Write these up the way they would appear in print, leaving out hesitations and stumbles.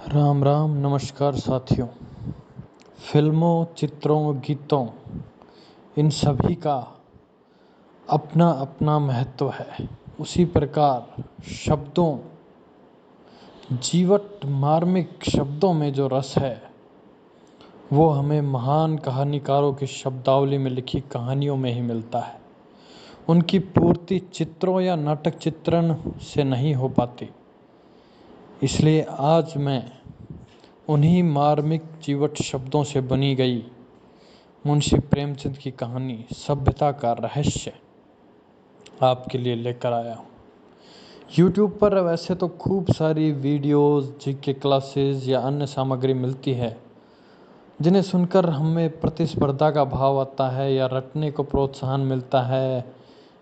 राम राम नमस्कार साथियों। फिल्मों, चित्रों, गीतों इन सभी का अपना अपना महत्व है। उसी प्रकार शब्दों, जीवट मार्मिक शब्दों में जो रस है वो हमें महान कहानीकारों की शब्दावली में लिखी कहानियों में ही मिलता है। उनकी पूर्ति चित्रों या नाटक चित्रण से नहीं हो पाती। इसलिए आज मैं उन्हीं मार्मिक जीवट शब्दों से बनी गई मुंशी प्रेमचंद की कहानी सभ्यता का रहस्य आपके लिए लेकर आया हूँ। YouTube पर वैसे तो खूब सारी वीडियोस, जीके क्लासेस या अन्य सामग्री मिलती है जिन्हें सुनकर हमें प्रतिस्पर्धा का भाव आता है या रटने को प्रोत्साहन मिलता है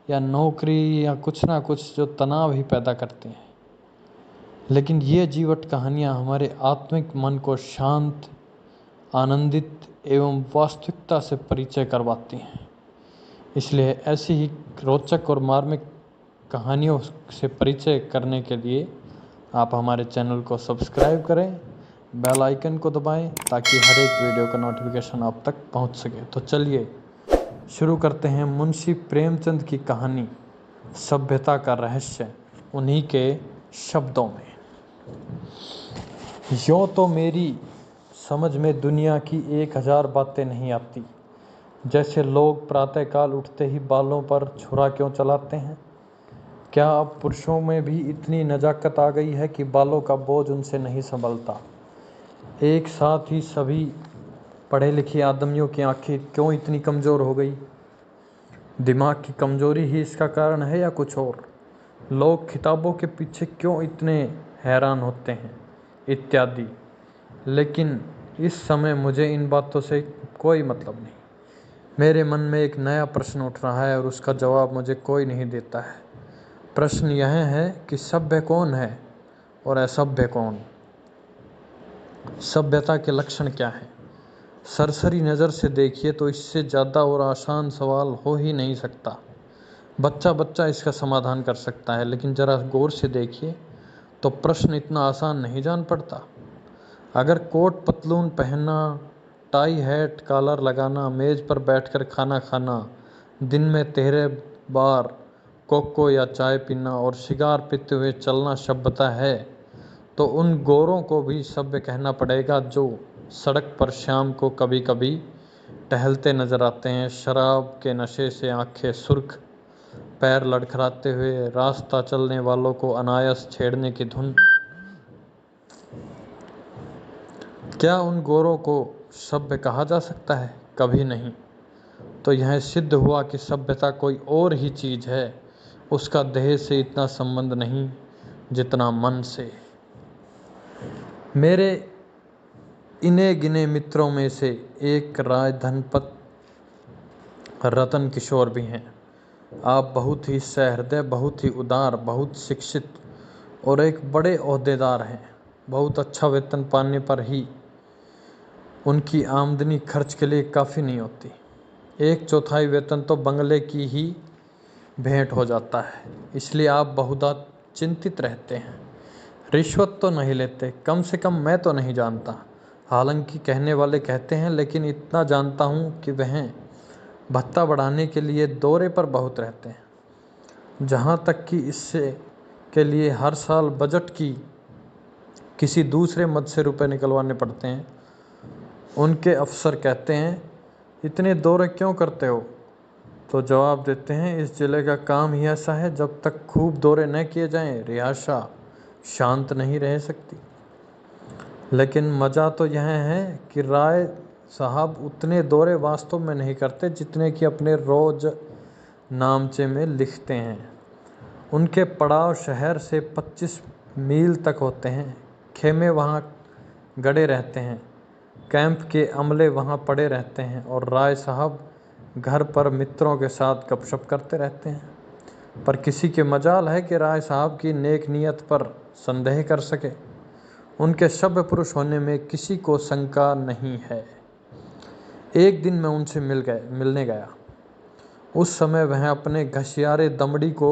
या नौकरी या कुछ ना कुछ जो तनाव ही पैदा करते हैं। लेकिन ये जीवट कहानियाँ हमारे आत्मिक मन को शांत, आनंदित एवं वास्तविकता से परिचय करवाती हैं। इसलिए ऐसी ही रोचक और मार्मिक कहानियों से परिचय करने के लिए आप हमारे चैनल को सब्सक्राइब करें, बेल आइकन को दबाएं ताकि हर एक वीडियो का नोटिफिकेशन आप तक पहुंच सके। तो चलिए शुरू करते हैं मुंशी प्रेमचंद की कहानी सभ्यता का रहस्य, उन्हीं के शब्दों में। यूँ तो मेरी समझ में दुनिया की 1000 बातें नहीं आती। जैसे लोग प्रातःकाल उठते ही बालों पर छुरा क्यों चलाते हैं? क्या अब पुरुषों में भी इतनी नजाकत आ गई है कि बालों का बोझ उनसे नहीं संभलता? एक साथ ही सभी पढ़े लिखे आदमियों की आंखें क्यों इतनी कमज़ोर हो गई? दिमाग की कमज़ोरी ही इसका कारण है या कुछ और? लोग किताबों के पीछे क्यों इतने हैरान होते हैं? इत्यादि। लेकिन इस समय मुझे इन बातों से कोई मतलब नहीं। मेरे मन में एक नया प्रश्न उठ रहा है और उसका जवाब मुझे कोई नहीं देता है। प्रश्न यह है कि सभ्य कौन है और असभ्य कौन? सभ्यता के लक्षण क्या हैं? सरसरी नज़र से देखिए तो इससे ज़्यादा और आसान सवाल हो ही नहीं सकता। बच्चा बच्चा इसका समाधान कर सकता है, लेकिन ज़रा गौर से देखिए तो प्रश्न इतना आसान नहीं जान पड़ता। अगर कोट पतलून पहनना, टाई हैट कॉलर लगाना, मेज़ पर बैठकर खाना खाना, दिन में 13 बार कोको या चाय पीना और सिगार पीते हुए चलना सभ्यता है, तो उन गोरों को भी सभ्य कहना पड़ेगा जो सड़क पर शाम को कभी कभी टहलते नजर आते हैं, शराब के नशे से आंखें सुर्ख, पैर लड़खड़ाते हुए रास्ता चलने वालों को अनायास छेड़ने की धुन। क्या उन गोरों को सभ्य कहा जा सकता है? कभी नहीं। तो यह सिद्ध हुआ कि सभ्यता कोई और ही चीज़ है। उसका देह से इतना संबंध नहीं जितना मन से। मेरे इने गिने मित्रों में से एक राय धनपत रतन किशोर भी हैं। आप बहुत ही सहृदय, बहुत ही उदार, बहुत शिक्षित और एक बड़े ओहदेदार हैं। बहुत अच्छा वेतन पाने पर ही उनकी आमदनी खर्च के लिए काफ़ी नहीं होती। 1/4 वेतन तो बंगले की ही भेंट हो जाता है। इसलिए आप बहुधा चिंतित रहते हैं। रिश्वत तो नहीं लेते, कम से कम मैं तो नहीं जानता। हालांकि कहने वाले कहते हैं, लेकिन इतना जानता हूँ कि वह भत्ता बढ़ाने के लिए दौरे पर बहुत रहते हैं। जहाँ तक कि इससे के लिए हर साल बजट की किसी दूसरे मद से रुपए निकलवाने पड़ते हैं। उनके अफसर कहते हैं, इतने दौरे क्यों करते हो? तो जवाब देते हैं, इस जिले का काम ही ऐसा है, जब तक खूब दौरे न किए जाएं रिहाशा शांत नहीं रह सकती। लेकिन मज़ा तो यह है कि राय साहब उतने दौरे वास्तव में नहीं करते जितने कि अपने रोज नामचे में लिखते हैं। उनके पड़ाव शहर से 25 मील तक होते हैं। खेमे वहाँ गड़े रहते हैं, कैंप के अमले वहाँ पड़े रहते हैं और राय साहब घर पर मित्रों के साथ गपशप करते रहते हैं। पर किसी के मजाल है कि राय साहब की नेक नीयत पर संदेह कर सके। उनके सभ्य पुरुष होने में किसी को शंका नहीं है। एक दिन मैं उनसे मिलने गया। उस समय वह अपने घसियारे दमड़ी को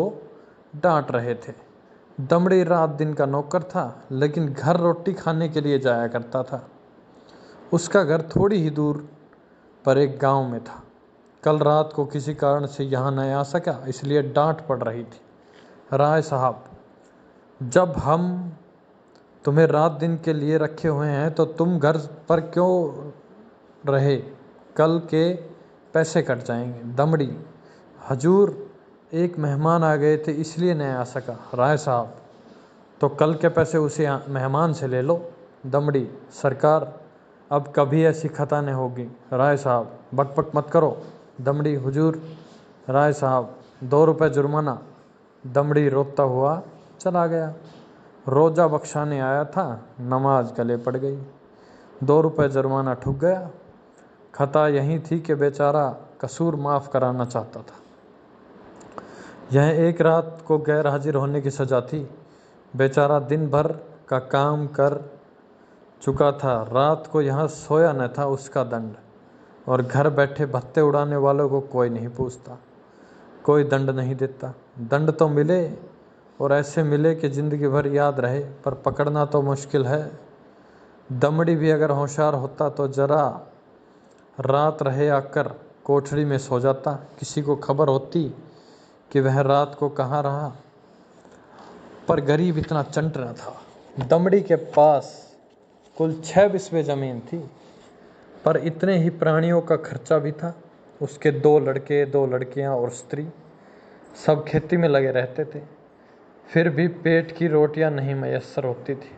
डांट रहे थे। दमड़ी रात दिन का नौकर था, लेकिन घर रोटी खाने के लिए जाया करता था। उसका घर थोड़ी ही दूर पर एक गांव में था। कल रात को किसी कारण से यहाँ न आ सका, इसलिए डांट पड़ रही थी। राय साहब, जब हम तुम्हें रात दिन के लिए रखे हुए हैं तो तुम घर पर क्यों रहे? कल के पैसे कट जाएंगे। दमड़ी, हजूर, एक मेहमान आ गए थे इसलिए नहीं आ सका। राय साहब, तो कल के पैसे उसे मेहमान से ले लो। दमड़ी, सरकार, अब कभी ऐसी खता नहीं होगी। राय साहब, बक बक मत करो। दमड़ी, हुजूर। राय साहब, 2 रुपये जुर्माना। दमड़ी रोता हुआ चला गया। रोजा बख्शाने आया था, नमाज गले पड़ गई। 2 रुपये जुर्माना ठुक गया। खता यही थी कि बेचारा कसूर माफ़ कराना चाहता था। यह एक रात को गैर हाजिर होने की सज़ा थी। बेचारा दिन भर का काम कर चुका था, रात को यहाँ सोया न था, उसका दंड। और घर बैठे भत्ते उड़ाने वालों को कोई नहीं पूछता, कोई दंड नहीं देता। दंड तो मिले और ऐसे मिले कि ज़िंदगी भर याद रहे, पर पकड़ना तो मुश्किल है। दमड़ी भी अगर होशियार होता तो जरा रात रहे आकर कोठरी में सो जाता। किसी को खबर होती कि वह रात को कहाँ रहा, पर गरीब इतना चंट न था। दमड़ी के पास कुल 6 बिस्वे ज़मीन थी, पर इतने ही प्राणियों का खर्चा भी था। उसके 2 लड़के, 2 लड़कियां और स्त्री, सब खेती में लगे रहते थे। फिर भी पेट की रोटियां नहीं मैसर होती थी।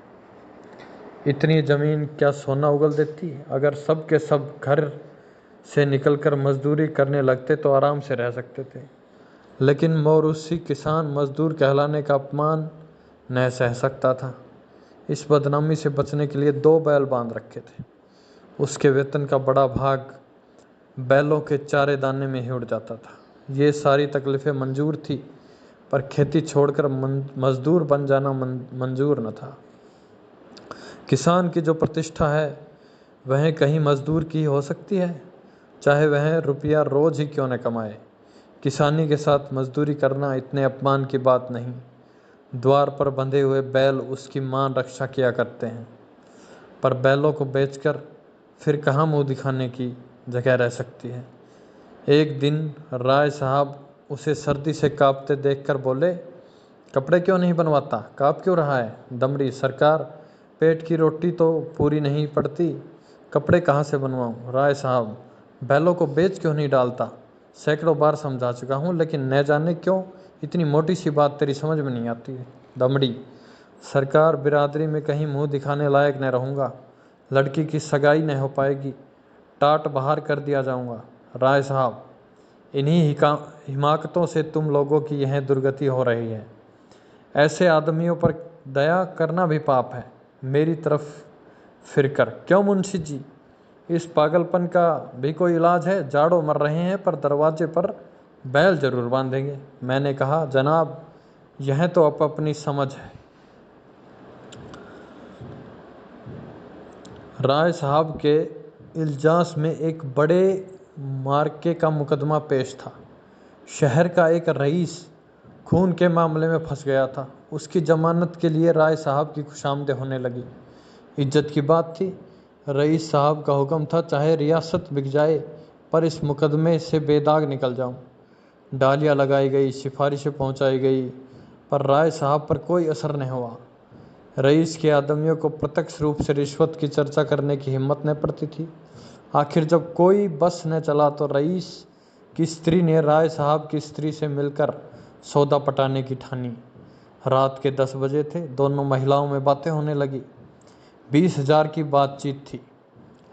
इतनी ज़मीन क्या सोना उगल देती? अगर सब के सब घर से निकलकर मजदूरी करने लगते तो आराम से रह सकते थे, लेकिन मौरूसी किसान मजदूर कहलाने का अपमान न सह सकता था। इस बदनामी से बचने के लिए 2 बैल बांध रखे थे। उसके वेतन का बड़ा भाग बैलों के चारे दाने में ही उड़ जाता था। ये सारी तकलीफ़ें मंजूर थी, पर खेती छोड़कर मजदूर बन जाना मंजूर न था। किसान की जो प्रतिष्ठा है वह कहीं मजदूर की हो सकती है, चाहे वह रुपया रोज ही क्यों न कमाए। किसानी के साथ मजदूरी करना इतने अपमान की बात नहीं। द्वार पर बंधे हुए बैल उसकी मान रक्षा किया करते हैं, पर बैलों को बेचकर फिर कहाँ मुँह दिखाने की जगह रह सकती है। एक दिन राय साहब उसे सर्दी से कांपते देखकर बोले, कपड़े क्यों नहीं बनवाता? काँप क्यों रहा है? दमड़ी, सरकार, पेट की रोटी तो पूरी नहीं पड़ती, कपड़े कहाँ से बनवाऊँ? राय साहब, बैलों को बेच क्यों नहीं डालता? सैकड़ों बार समझा चुका हूँ, लेकिन न जाने क्यों इतनी मोटी सी बात तेरी समझ में नहीं आती है। दमड़ी, सरकार, बिरादरी में कहीं मुँह दिखाने लायक न रहूँगा, लड़की की सगाई न हो पाएगी, टाट बाहर कर दिया जाऊँगा। राय साहब, इन्हीं हिमाकतों से तुम लोगों की यह दुर्गति हो रही है। ऐसे आदमियों पर दया करना भी पाप है। मेरी तरफ फिरकर, क्यों मुंशी जी, इस पागलपन का भी कोई इलाज है? जाड़ों मर रहे हैं, पर दरवाजे पर बैल जरूर बांधेंगे। मैंने कहा, जनाब, यह तो अपनी समझ है। राय साहब के इल्जास में एक बड़े मार्के का मुकदमा पेश था। शहर का एक रईस खून के मामले में फंस गया था। उसकी जमानत के लिए राय साहब की खुशामदें होने लगी। इज्जत की बात थी। रईस साहब का हुक्म था, चाहे रियासत बिक जाए, पर इस मुकदमे से बेदाग निकल जाऊं। डालियाँ लगाई गई, सिफारिशें पहुंचाई गई, पर राय साहब पर कोई असर नहीं हुआ। रईस के आदमियों को प्रत्यक्ष रूप से रिश्वत की चर्चा करने की हिम्मत न पड़ती थी। आखिर जब कोई बस न चला तो रईस की स्त्री ने राय साहब की स्त्री से मिलकर सौदा पटाने की ठानी। रात के 10 बजे थे। दोनों महिलाओं में बातें होने लगी। 20,000 की बातचीत थी।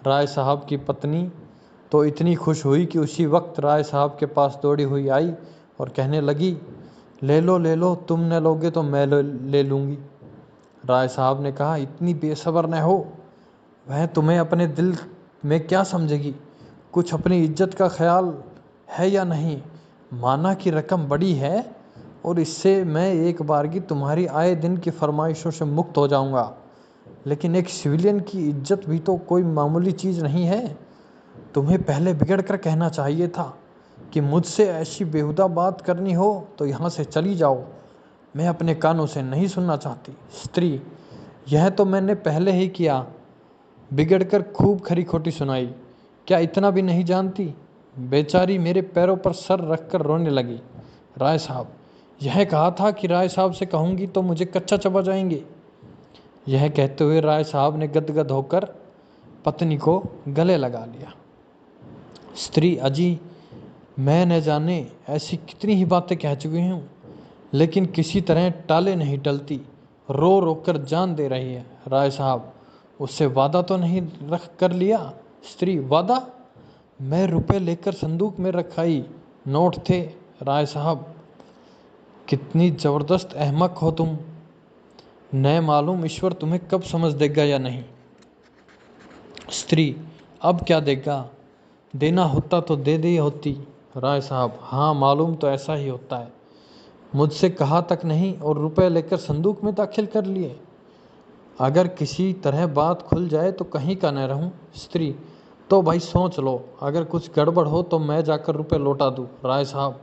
राय साहब की पत्नी तो इतनी खुश हुई कि उसी वक्त राय साहब के पास दौड़ी हुई आई और कहने लगी, ले लो, तुम न लोगे तो मैं ले लूँगी। राय साहब ने कहा, इतनी बेसब्र न हो, वह तुम्हें अपने दिल में क्या समझेगी? कुछ अपनी इज्जत का ख्याल है या नहीं? माना कि रकम बड़ी है और इससे मैं एक बारगी तुम्हारी आए दिन की फरमाइशों से मुक्त हो जाऊंगा, लेकिन एक सिविलियन की इज्जत भी तो कोई मामूली चीज़ नहीं है। तुम्हें पहले बिगड़ कर कहना चाहिए था कि मुझसे ऐसी बेहुदा बात करनी हो तो यहाँ से चली जाओ। मैं अपने कानों से नहीं सुनना चाहती। स्त्री, यह तो मैंने पहले ही किया। बिगड़कर खूब खरी खोटी सुनाई। क्या इतना भी नहीं जानती? बेचारी मेरे पैरों पर सर रखकर रोने लगी। राय साहब, यह कहा था कि राय साहब से कहूँगी तो मुझे कच्चा चबा जाएंगे। यह कहते हुए राय साहब ने गदगद होकर पत्नी को गले लगा लिया। स्त्री, अजी, मैं न जाने ऐसी कितनी ही बातें कह चुकी हूँ, लेकिन किसी तरह टाले नहीं टलती। रो रो कर जान दे रही है। राय साहब, उससे वादा तो नहीं रख कर लिया? स्त्री, वादा? मैं रुपए लेकर संदूक में रखाई नोट थे। राय साहब, कितनी जबरदस्त अहमक हो तुम। न मालूम ईश्वर तुम्हें कब समझ देगा या नहीं। स्त्री, अब क्या देगा? देना होता तो दे दी होती। राय साहब, हाँ, मालूम तो ऐसा ही होता है। मुझसे कहा तक नहीं और रुपए लेकर संदूक में दाखिल कर लिए। अगर किसी तरह बात खुल जाए तो कहीं का न रहूं। स्त्री, तो भाई सोच लो, अगर कुछ गड़बड़ हो तो मैं जाकर रुपए लौटा दूं। राय साहब,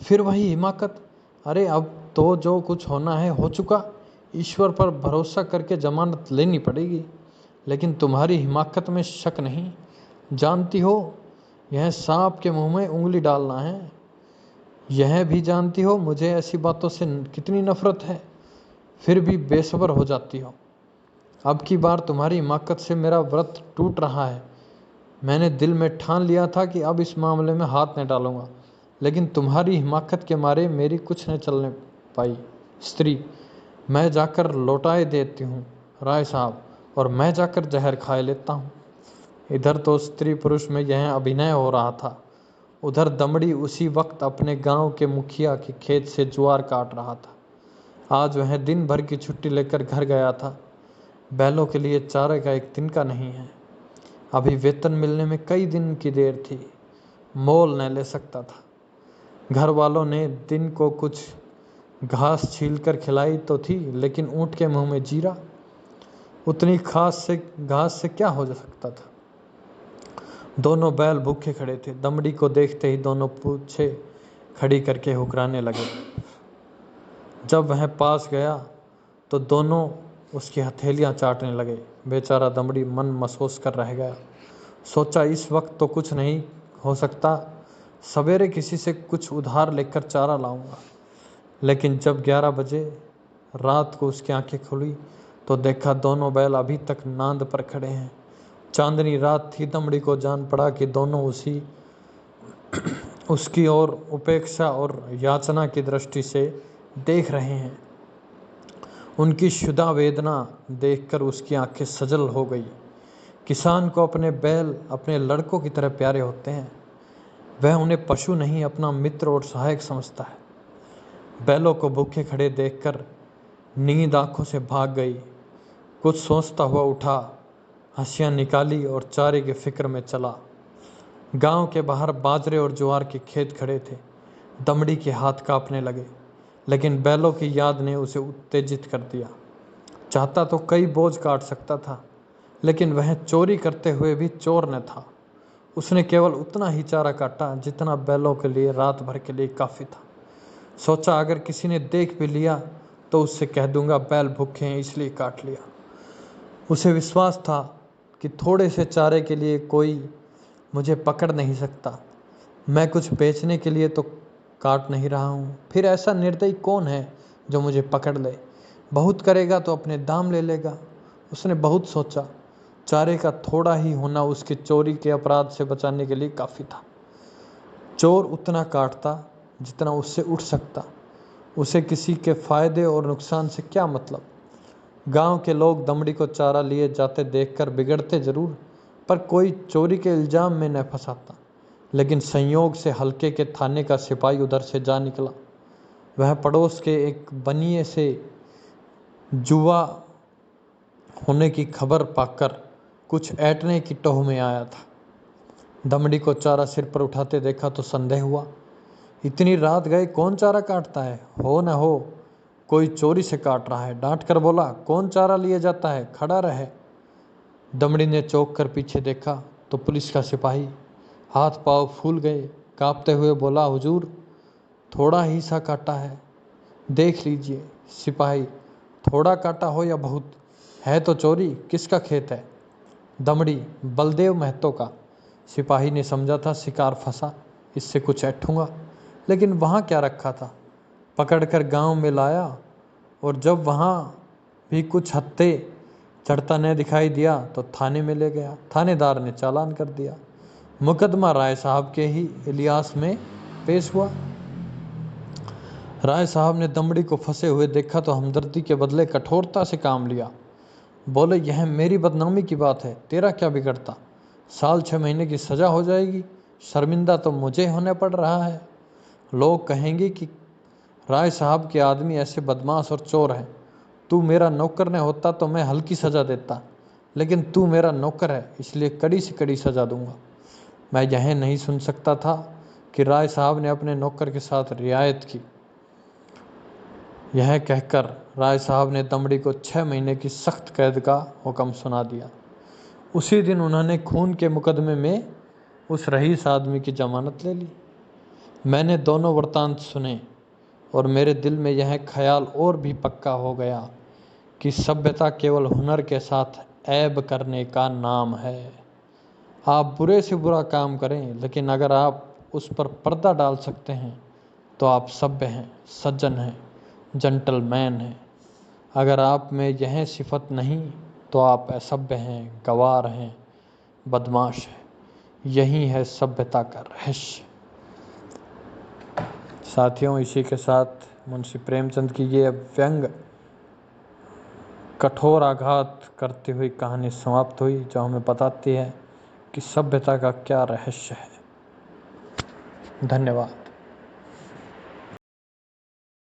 फिर वही हिमाकत। अरे अब तो जो कुछ होना है हो चुका। ईश्वर पर भरोसा करके जमानत लेनी पड़ेगी। लेकिन तुम्हारी हिमाकत में शक नहीं। जानती हो, यह सांप के मुंह में उंगली डालना है। यह भी जानती हो मुझे ऐसी बातों से कितनी नफरत है, फिर भी बेसब्र हो जाती हो। अब की बार तुम्हारी हिमाकत से मेरा व्रत टूट रहा है। मैंने दिल में ठान लिया था कि अब इस मामले में हाथ न डालूंगा, लेकिन तुम्हारी हिमाकत के मारे मेरी कुछ न चलने पाई। स्त्री, मैं जाकर लौटाए देती हूँ। राय साहब, और मैं जाकर जहर खाए लेता हूँ। इधर तो स्त्री पुरुष में यह अभिनय हो रहा था, उधर दमड़ी उसी वक्त अपने गांव के मुखिया के खेत से ज्वार काट रहा था। आज वह दिन भर की छुट्टी लेकर घर गया था। बैलों के लिए चारे का एक दिन का नहीं है। अभी वेतन मिलने में कई दिन की देर थी। मोल न ले सकता था। घर वालों ने दिन को कुछ घास छीलकर खिलाई तो थी, लेकिन ऊँट के मुंह में जीरा। उतनी घास से क्या हो सकता था। दोनों बैल भूखे खड़े थे। दमड़ी को देखते ही दोनों पूछे खड़ी करके हुक्राने लगे। जब वह पास गया तो दोनों उसकी हथेलियां चाटने लगे। बेचारा दमड़ी मन महसूस कर रह गया। सोचा, इस वक्त तो कुछ नहीं हो सकता, सवेरे किसी से कुछ उधार लेकर चारा लाऊंगा। लेकिन जब 11 बजे रात को उसकी आंखें खुली तो देखा दोनों बैल अभी तक नांद पर खड़े हैं। चांदनी रात थी। दमड़ी को जान पड़ा कि दोनों उसकी ओर उपेक्षा और याचना की दृष्टि से देख रहे हैं। उनकी शुदा वेदना देखकर उसकी आंखें सजल हो गई। किसान को अपने बैल अपने लड़कों की तरह प्यारे होते हैं। वह उन्हें पशु नहीं, अपना मित्र और सहायक समझता है। बैलों को भूखे खड़े देखकर नींद आंखों से भाग गई। कुछ सोचता हुआ उठा, हंसियां निकाली और चारे की फिक्र में चला। गांव के बाहर बाजरे और ज्वार के खेत खड़े थे। दमड़ी के हाथ कांपने लगे, लेकिन बैलों की याद ने उसे उत्तेजित कर दिया। चाहता तो कई बोझ काट सकता था, लेकिन वह चोरी करते हुए भी चोर न था। उसने केवल उतना ही चारा काटा जितना बैलों के लिए रात भर के लिए काफ़ी था। सोचा, अगर किसी ने देख भी लिया तो उससे कह दूंगा बैल भूखे हैं इसलिए काट लिया। उसे विश्वास था कि थोड़े से चारे के लिए कोई मुझे पकड़ नहीं सकता। मैं कुछ बेचने के लिए तो काट नहीं रहा हूँ। फिर ऐसा निर्दयी कौन है जो मुझे पकड़ ले? बहुत करेगा तो अपने दाम ले लेगा। उसने बहुत सोचा। चारे का थोड़ा ही होना उसके चोरी के अपराध से बचाने के लिए काफ़ी था। चोर उतना काटता जितना उससे उठ सकता। उसे किसी के फायदे और नुकसान से क्या मतलब। गांव के लोग दमड़ी को चारा लिए जाते देखकर बिगड़ते जरूर, पर कोई चोरी के इल्जाम में न फंसाता। लेकिन संयोग से हल्के के थाने का सिपाही उधर से जा निकला। वह पड़ोस के एक बनिए से जुआ होने की खबर पाकर कुछ ऐंठने की टोह में आया था। दमड़ी को चारा सिर पर उठाते देखा तो संदेह हुआ। इतनी रात गए कौन चारा काटता है? हो न हो कोई चोरी से काट रहा है। डांट कर बोला, कौन चारा लिए जाता है, खड़ा रहे। दमड़ी ने चौंक कर पीछे देखा तो पुलिस का सिपाही। हाथ पांव फूल गए। कांपते हुए बोला, हुजूर, थोड़ा ही सा काटा है। देख लीजिए सिपाही, थोड़ा काटा हो या बहुत, है तो चोरी, किसका खेत है? दमड़ी, बलदेव महतो का। सिपाही ने समझा था शिकार फंसा, इससे कुछ ऐठूंगा, लेकिन वहाँ क्या रखा था? पकड़कर गांव में लाया, और जब वहाँ भी कुछ हत्थे चढ़ता न दिखाई दिया तो थाने में ले गया। थानेदार ने चालान कर दिया। मुकदमा राय साहब के ही इलियास में पेश हुआ। राय साहब ने दमड़ी को फंसे हुए देखा तो हमदर्दी के बदले कठोरता से काम लिया। बोले, यह मेरी बदनामी की बात है, तेरा क्या बिगड़ता? साल 6 महीने की सज़ा हो जाएगी, शर्मिंदा तो मुझे होने पड़ रहा है। लोग कहेंगे कि राय साहब के आदमी ऐसे बदमाश और चोर हैं। तू मेरा नौकर न होता तो मैं हल्की सज़ा देता, लेकिन तू मेरा नौकर है, इसलिए कड़ी से कड़ी सज़ा दूंगा। मैं यह नहीं सुन सकता था कि राय साहब ने अपने नौकर के साथ रियायत की। यह कहकर राय साहब ने दमड़ी को 6 महीने की सख्त कैद का हुक्म सुना दिया। उसी दिन उन्होंने खून के मुकदमे में उस रईस आदमी की जमानत ले ली। मैंने दोनों वृत्तांत सुने और मेरे दिल में यह ख्याल और भी पक्का हो गया कि सभ्यता केवल हुनर के साथ ऐब करने का नाम है। आप बुरे से बुरा काम करें, लेकिन अगर आप उस पर पर्दा डाल सकते हैं तो आप सभ्य हैं, सज्जन हैं, जेंटलमैन हैं। अगर आप में यह सिफत नहीं तो आप असभ्य हैं, गवार हैं, बदमाश हैं। यही है सभ्यता का रहस्य। साथियों, इसी के साथ मुंशी प्रेमचंद की ये व्यंग कठोर आघात करती हुई कहानी समाप्त हुई, जो हमें बताती है कि सभ्यता का क्या रहस्य है। धन्यवाद।